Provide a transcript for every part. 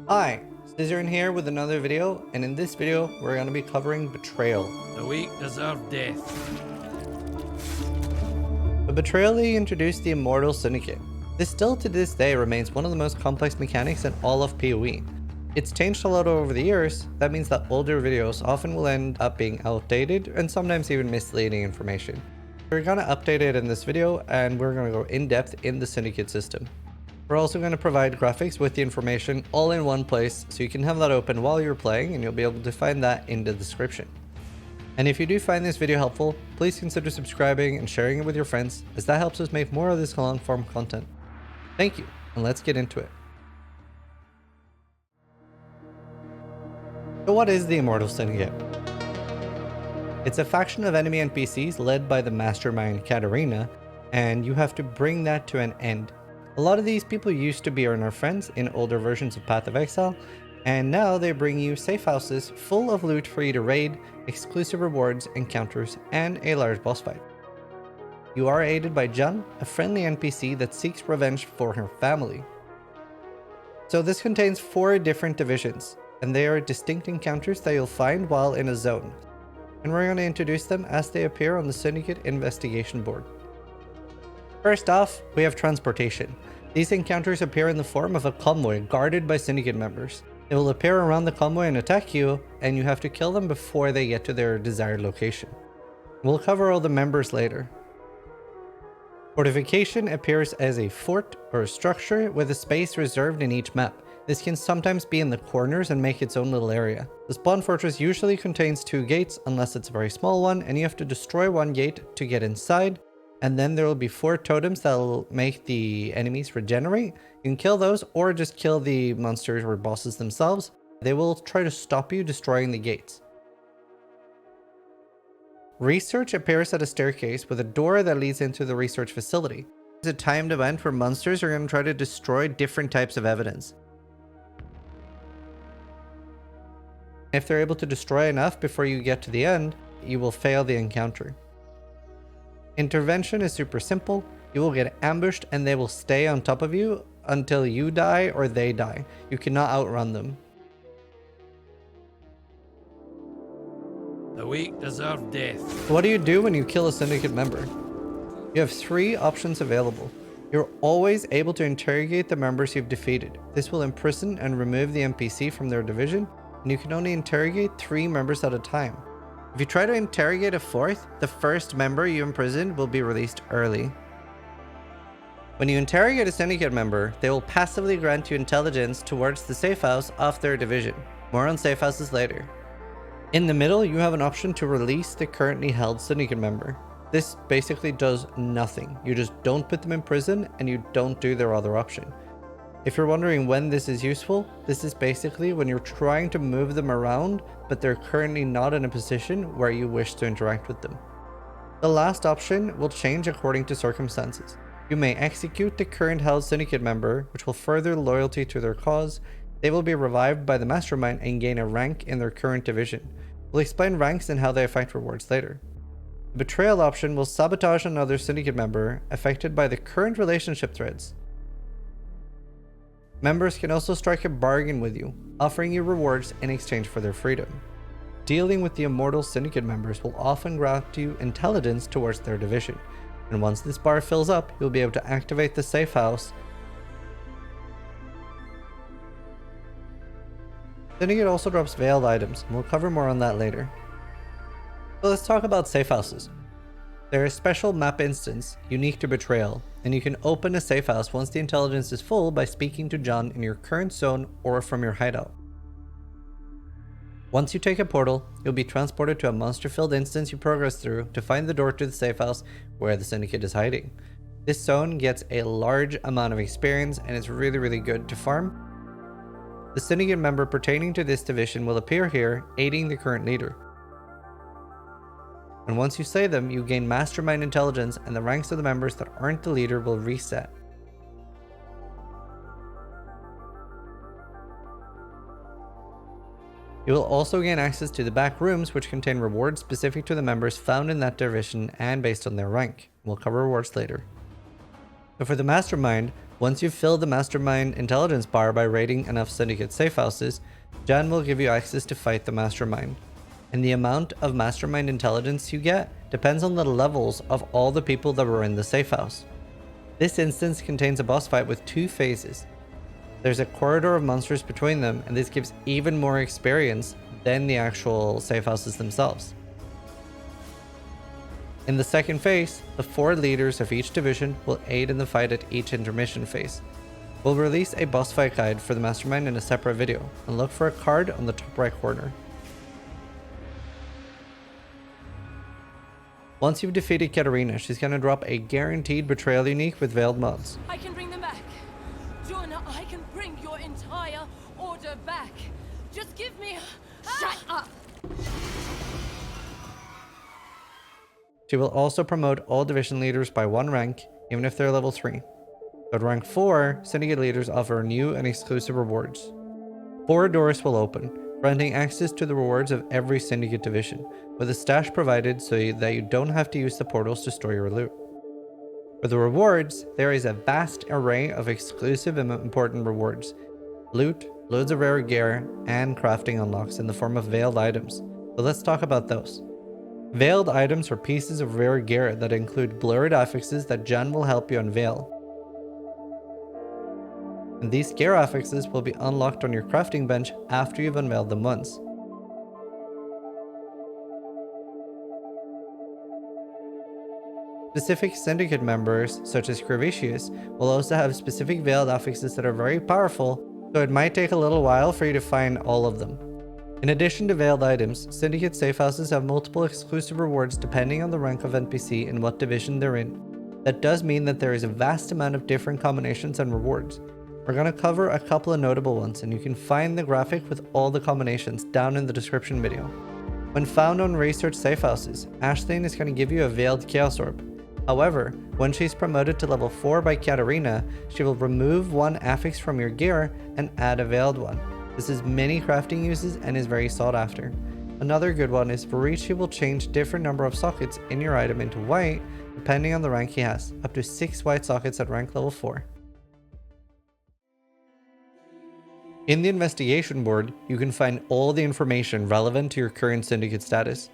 Hi, Zizaran here with another video, and in this video we're going to be covering Betrayal. The weak deserve death. With Betrayal they introduced the Immortal Syndicate. This still to this day remains one of the most complex mechanics in all of PoE. It's changed a lot over the years. That means that older videos often will end up being outdated and sometimes even misleading information. We're going to update it in this video, and we're going to go in depth in the Syndicate system. We're also going to provide graphics with the information all in one place, so you can have that open while you're playing and you'll be able to find that in the description. And if you do find this video helpful, please consider subscribing and sharing it with your friends, as that helps us make more of this long form content. Thank you, and let's get into it. So what is the Immortal Syndicate? It's a faction of enemy NPCs led by the Mastermind Katarina, and you have to bring that to an end. A lot of these people used to be our friends in older versions of Path of Exile, and now they bring you Safehouses full of loot for you to raid, exclusive rewards, encounters, and a large boss fight. You are aided by Jun, a friendly NPC that seeks revenge for her family. So this contains 4 different divisions, and they are distinct encounters that you'll find while in a zone. And we're going to introduce them as they appear on the Syndicate investigation board. First off, we have transportation. These encounters appear in the form of a convoy guarded by Syndicate members. They will appear around the convoy and attack you, and you have to kill them before they get to their desired location. We'll cover all the members later. Fortification appears as a fort or a structure with a space reserved in each map. This can sometimes be in the corners and make its own little area. The spawn fortress usually contains 2 gates unless it's a very small one, and you have to destroy 1 gate to get inside. And then there will be 4 totems that will make the enemies regenerate. You can kill those or just kill the monsters or bosses themselves. They will try to stop you destroying the gates. Research appears at a staircase with a door that leads into the research facility. It's a timed event where monsters are going to try to destroy different types of evidence. If they're able to destroy enough before you get to the end, you will fail the encounter. Intervention is super simple. You will get ambushed and they will stay on top of you until you die or they die. You cannot outrun them. The weak deserve death. What do you do when you kill a Syndicate member? You have 3 options available. You're always able to interrogate the members you've defeated. This will imprison and remove the NPC from their division, and you can only interrogate 3 members at a time. If you try to interrogate a 4th, the first member you imprisoned will be released early. When you interrogate a Syndicate member, they will passively grant you intelligence towards the safe house of their division. More on safe houses later. In the middle, you have an option to release the currently held Syndicate member. This basically does nothing. You just don't put them in prison and you don't do their other option. If you're wondering when this is useful, this is basically when you're trying to move them around, but they're currently not in a position where you wish to interact with them. The last option will change according to circumstances. You may execute the current held Syndicate member, which will further loyalty to their cause. They will be revived by the Mastermind and gain a rank in their current division. We'll explain ranks and how they affect rewards later. The Betrayal option will sabotage another Syndicate member affected by the current relationship threads. Members can also strike a bargain with you, offering you rewards in exchange for their freedom. Dealing with the Immortal Syndicate members will often grant you intelligence towards their division, and once this bar fills up, you'll be able to activate the safe house. Syndicate also drops veiled items, and we'll cover more on that later. So let's talk about safe houses. They're a special map instance unique to Betrayal, and you can open a safe house once the intelligence is full by speaking to John in your current zone or from your hideout. Once you take a portal, you'll be transported to a monster-filled instance you progress through to find the door to the safe house where the Syndicate is hiding. This zone gets a large amount of experience and is really good to farm. The Syndicate member pertaining to this division will appear here, aiding the current leader. And once you slay them, you gain Mastermind intelligence, and the ranks of the members that aren't the leader will reset. You will also gain access to the back rooms, which contain rewards specific to the members found in that division and based on their rank. We'll cover rewards later. So for the Mastermind, Once you've filled the Mastermind intelligence bar by raiding enough Syndicate Safehouses, Jan will give you access to fight the Mastermind. And the amount of Mastermind intelligence you get depends on the levels of all the people that were in the safe house. This instance contains a boss fight with 2 phases. There's a corridor of monsters between them, and this gives even more experience than the actual safe houses themselves. In the second phase, the 4 leaders of each division will aid in the fight at each intermission phase. We'll release a boss fight guide for the Mastermind in a separate video, and look for a card on the top right corner. Once you've defeated Katarina, she's going to drop a guaranteed betrayal unique with veiled mods. I can bring them back. Joanna, I can bring your entire order back. Just give me Shut up! She will also promote all division leaders by 1 rank, even if they're level 3. At rank 4, Syndicate leaders offer new and exclusive rewards. 4 doors will open, granting access to the rewards of every Syndicate division, with a stash provided so that you don't have to use the portals to store your loot. For the rewards, there is a vast array of exclusive and important rewards. Loot, loads of rare gear, and crafting unlocks in the form of veiled items. So let's talk about those. Veiled items are pieces of rare gear that include blurred affixes that Jan will help you unveil. And these gear affixes will be unlocked on your crafting bench after you've unveiled them once. Specific Syndicate members, such as Cravicius, will also have specific veiled affixes that are very powerful, so it might take a little while for you to find all of them. In addition to veiled items, Syndicate Safehouses have multiple exclusive rewards depending on the rank of NPC and what division they're in. That does mean that there is a vast amount of different combinations and rewards. We're going to cover a couple of notable ones, and you can find the graphic with all the combinations down in the description video. When found on Research Safehouses, Ashley is going to give you a veiled Chaos Orb. However, when she's promoted to level 4 by Katarina, she will remove 1 affix from your gear and add a veiled one. This has many crafting uses and is very sought after. Another good one is Varici will change different number of sockets in your item into white depending on the rank he has, up to 6 white sockets at rank level 4. In the investigation board, you can find all the information relevant to your current Syndicate status.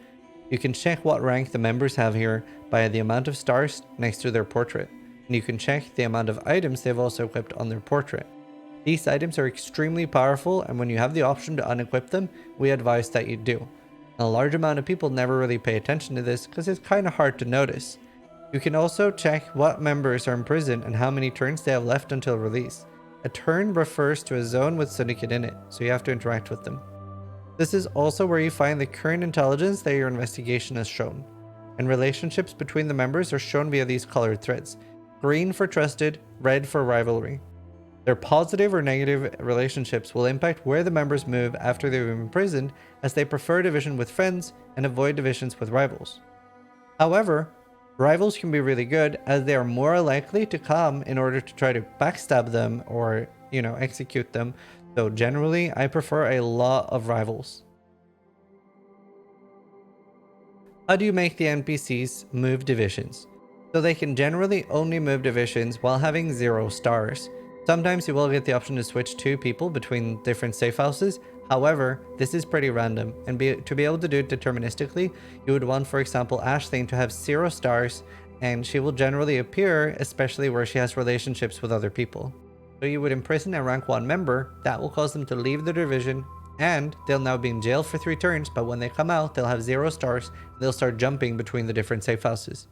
You can check what rank the members have here by the amount of stars next to their portrait, and you can check the amount of items they've also equipped on their portrait. These items are extremely powerful, and when you have the option to unequip them, we advise that you do. And a large amount of people never really pay attention to this because it's kind of hard to notice. You can also check what members are imprisoned and how many turns they have left until release. A turn refers to a zone with Syndicate in it, so you have to interact with them. This is also where you find the current intelligence that your investigation has shown. And relationships between the members are shown via these colored threads. Green for trusted, red for rivalry. Their positive or negative relationships will impact where the members move after they've been imprisoned, as they prefer division with friends and avoid divisions with rivals. However, rivals can be really good, as they are more likely to come in order to try to backstab them or, execute them. So generally, I prefer a lot of rivals. How do you make the NPCs move divisions? So they can generally only move divisions while having 0 stars. Sometimes you will get the option to switch 2 people between different safe houses. However, this is pretty random, and to be able to do it deterministically, you would want, for example, Ashley to have 0 stars, and she will generally appear, especially where she has relationships with other people. So you would imprison a rank 1 member, that will cause them to leave the division, and they'll now be in jail for 3 turns, but when they come out, they'll have 0 stars, and they'll start jumping between the different safe houses.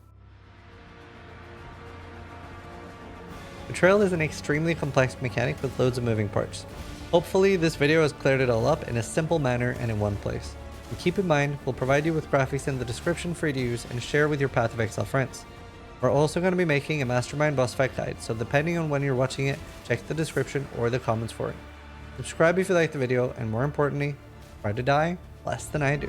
Betrayal is an extremely complex mechanic with loads of moving parts. Hopefully this video has cleared it all up in a simple manner and in one place. And keep in mind, we'll provide you with graphics in the description for you to use and share with your Path of Exile friends. We're also going to be making a Mastermind boss fight guide, so depending on when you're watching it, check the description or the comments for it. Subscribe if you liked the video, and more importantly, try to die less than I do.